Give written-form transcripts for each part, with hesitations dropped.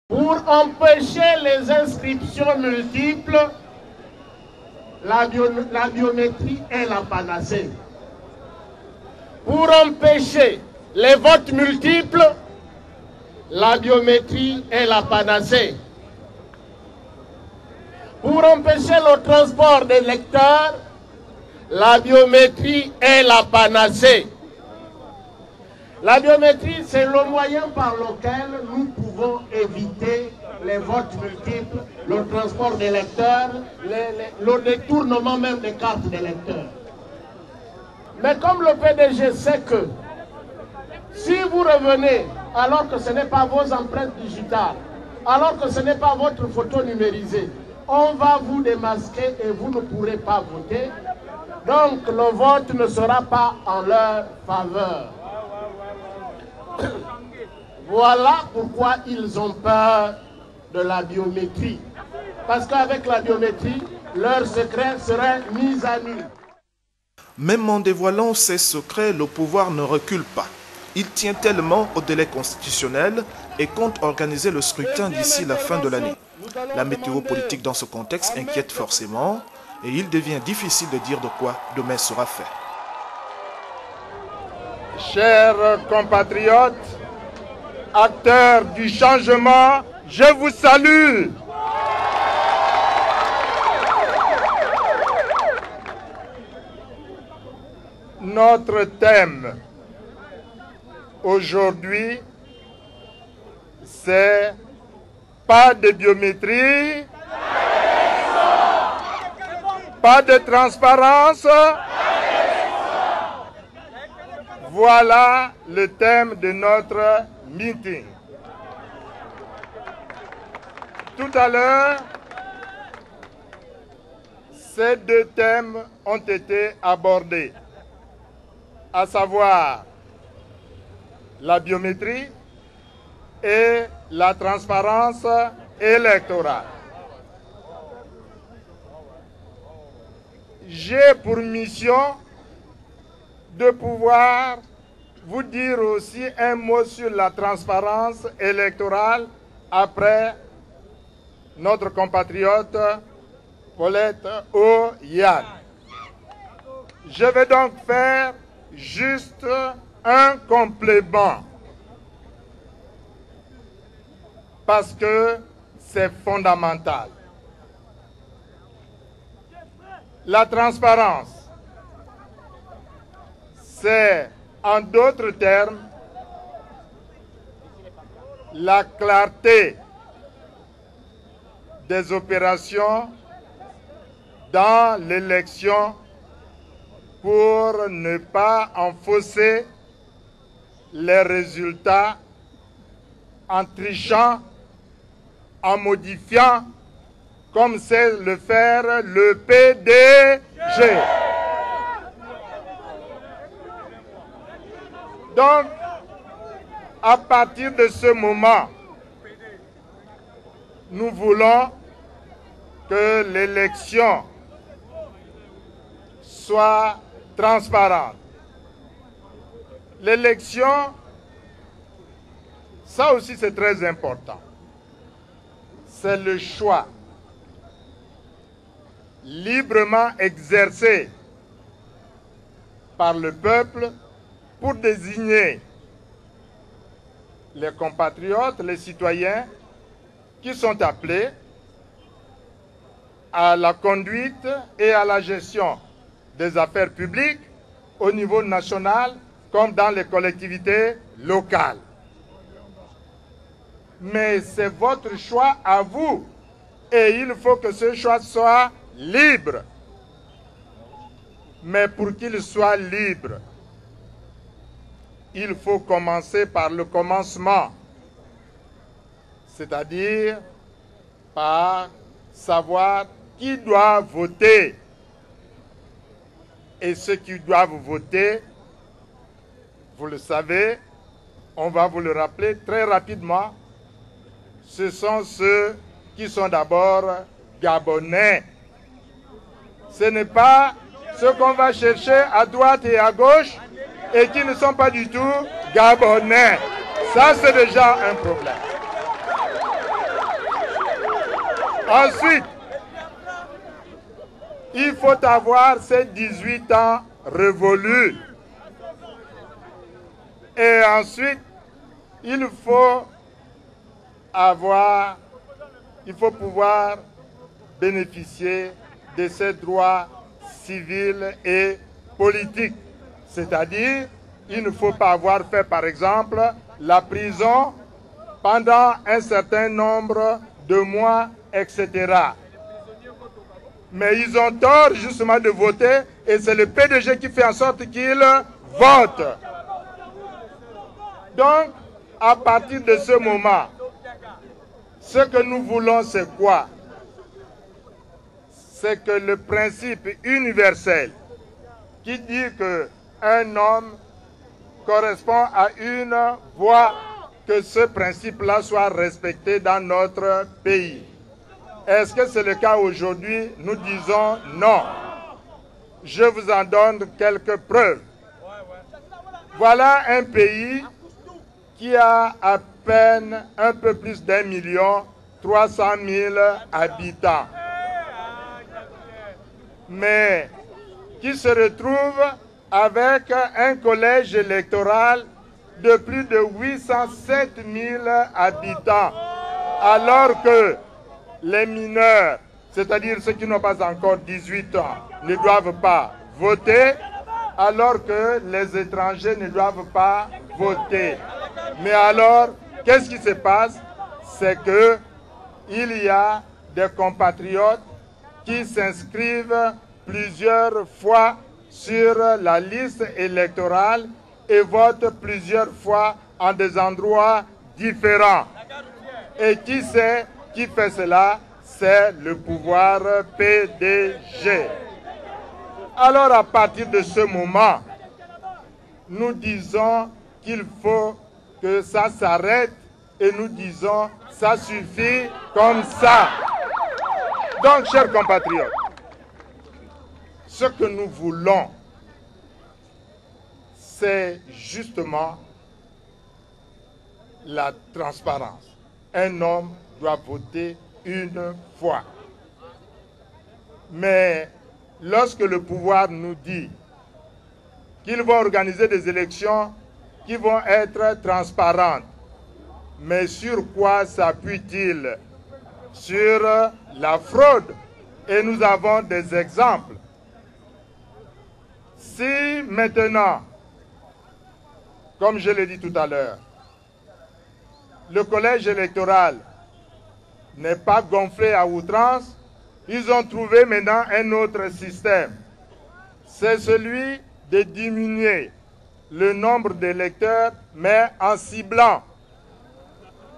Pour empêcher les inscriptions multiples, la biométrie est la panacée. Pour empêcher les votes multiples, la biométrie est la panacée. Pour empêcher le transport des lecteurs, la biométrie est la panacée. La biométrie, c'est le moyen par lequel nous pouvons éviter les votes multiples, le transport des lecteurs, le détournement même des cartes des lecteurs. Mais comme le PDG sait que si vous revenez alors que ce n'est pas vos empreintes digitales, alors que ce n'est pas votre photo numérisée, on va vous démasquer et vous ne pourrez pas voter. Donc le vote ne sera pas en leur faveur. Voilà pourquoi ils ont peur de la biométrie. Parce qu'avec la biométrie, leurs secrets seraient mis à nu. Même en dévoilant ses secrets, le pouvoir ne recule pas. Il tient tellement au délai constitutionnel et compte organiser le scrutin d'ici la fin de l'année. La météo politique dans ce contexte inquiète forcément et il devient difficile de dire de quoi demain sera fait. Chers compatriotes, acteurs du changement, je vous salue. Notre thème aujourd'hui, c'est pas de biométrie, pas de transparence. Voilà le thème de notre meeting. Tout à l'heure, ces deux thèmes ont été abordés, à savoir la biométrie et la transparence électorale. J'ai pour mission de pouvoir vous dire aussi un mot sur la transparence électorale après notre compatriote Paulette Oyan. Je vais donc faire juste un complément parce que c'est fondamental. La transparence, c'est, en d'autres termes, la clarté des opérations dans l'élection pour ne pas enfoncer les résultats en trichant, en modifiant, comme sait le faire le PDG. Donc, à partir de ce moment, nous voulons que l'élection soit transparente. L'élection, ça aussi c'est très important. C'est le choix librement exercé par le peuple pour désigner les compatriotes, les citoyens qui sont appelés à la conduite et à la gestion des affaires publiques au niveau national comme dans les collectivités locales. Mais c'est votre choix à vous et il faut que ce choix soit libre. Mais pour qu'il soit libre, il faut commencer par le commencement, c'est-à-dire par savoir qui doit voter. Et ceux qui doivent voter, vous le savez, on va vous le rappeler très rapidement, ce sont ceux qui sont d'abord gabonais. Ce n'est pas ceux qu'on va chercher à droite et à gauche et qui ne sont pas du tout gabonais. Ça, c'est déjà un problème. Ensuite, il faut avoir ces 18 ans révolus. Et ensuite, il faut pouvoir bénéficier de ses droits civils et politiques. C'est-à-dire, il ne faut pas avoir fait, par exemple, la prison pendant un certain nombre de mois, etc. Mais ils ont tort justement de voter et c'est le PDG qui fait en sorte qu'ils votent. Donc, à partir de ce moment, ce que nous voulons, c'est quoi? C'est que le principe universel qui dit qu'un homme correspond à une voix, que ce principe-là soit respecté dans notre pays. Est-ce que c'est le cas aujourd'hui? Nous disons non. Je vous en donne quelques preuves. Voilà un pays qui a à peine un peu plus d'1 300 000 habitants. Mais qui se retrouve avec un collège électoral de plus de 807 000 habitants, alors que les mineurs, c'est-à-dire ceux qui n'ont pas encore 18 ans, ne doivent pas voter, alors que les étrangers ne doivent pas voter. Mais alors, qu'est-ce qui se passe? C'est qu'il y a des compatriotes qui s'inscrivent plusieurs fois sur la liste électorale et votent plusieurs fois en des endroits différents. Et qui c'est qui fait cela? C'est le pouvoir PDG. Alors à partir de ce moment, nous disons qu'il faut que ça s'arrête et nous disons ça suffit comme ça. Donc, chers compatriotes, ce que nous voulons, c'est justement la transparence. Un homme doit voter une fois. Mais lorsque le pouvoir nous dit qu'ils vont organiser des élections qui vont être transparentes, mais sur quoi s'appuie-t-il? Sur la fraude. Et nous avons des exemples. Si maintenant, comme je l'ai dit tout à l'heure, le collège électoral n'est pas gonflé à outrance, ils ont trouvé maintenant un autre système. C'est celui de diminuer le nombre d'électeurs, mais en ciblant.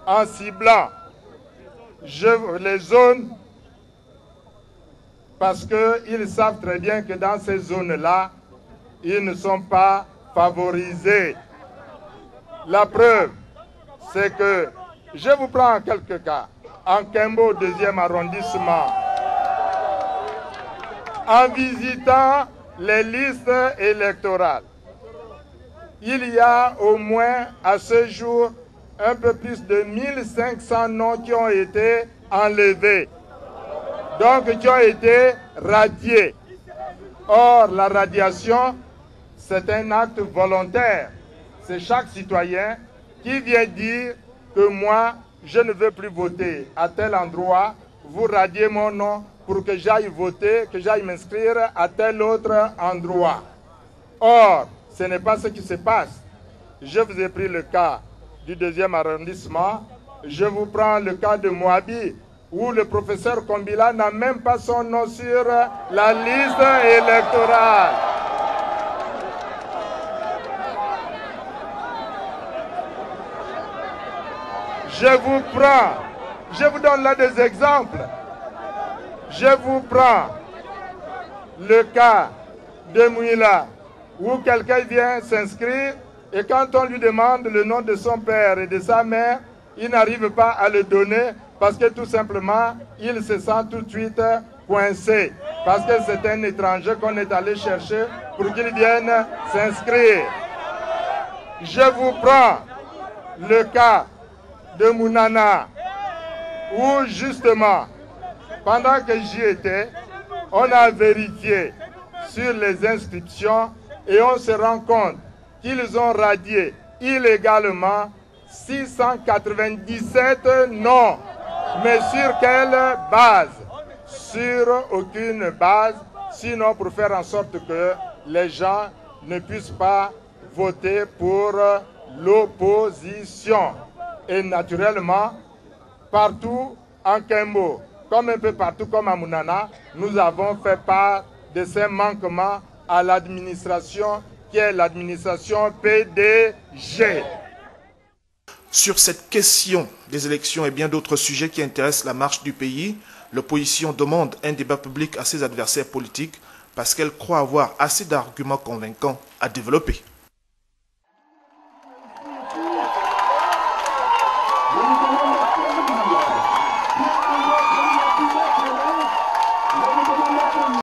En ciblant les zones, parce qu'ils savent très bien que dans ces zones-là, ils ne sont pas favorisés. La preuve, c'est que, je vous prends quelques cas, en Kembo, 2e arrondissement, en visitant les listes électorales, il y a au moins à ce jour un peu plus de 1500 noms qui ont été enlevés, donc qui ont été radiés. Or, la radiation, c'est un acte volontaire. C'est chaque citoyen qui vient dire que moi, je ne veux plus voter à tel endroit, vous radiez mon nom pour que j'aille voter, que j'aille m'inscrire à tel autre endroit. Or, ce n'est pas ce qui se passe. Je vous ai pris le cas du 2e arrondissement, je vous prends le cas de Moabi, où le professeur Kombila n'a même pas son nom sur la liste électorale. Je vous donne là des exemples. Je vous prends le cas de Mouila, où quelqu'un vient s'inscrire et quand on lui demande le nom de son père et de sa mère, il n'arrive pas à le donner parce que tout simplement, il se sent tout de suite coincé. Parce que c'est un étranger qu'on est allé chercher pour qu'il vienne s'inscrire. Je vous prends le cas de Mounana, où justement, pendant que j'y étais, on a vérifié sur les inscriptions et on se rend compte qu'ils ont radié illégalement 697 noms. Mais sur quelle base? Sur aucune base, sinon pour faire en sorte que les gens ne puissent pas voter pour l'opposition. Et naturellement, partout en Kembo, comme un peu partout comme à Mounana, nous avons fait part de ces manquements à l'administration qui est l'administration PDG. Sur cette question des élections et bien d'autres sujets qui intéressent la marche du pays, l'opposition demande un débat public à ses adversaires politiques parce qu'elle croit avoir assez d'arguments convaincants à développer.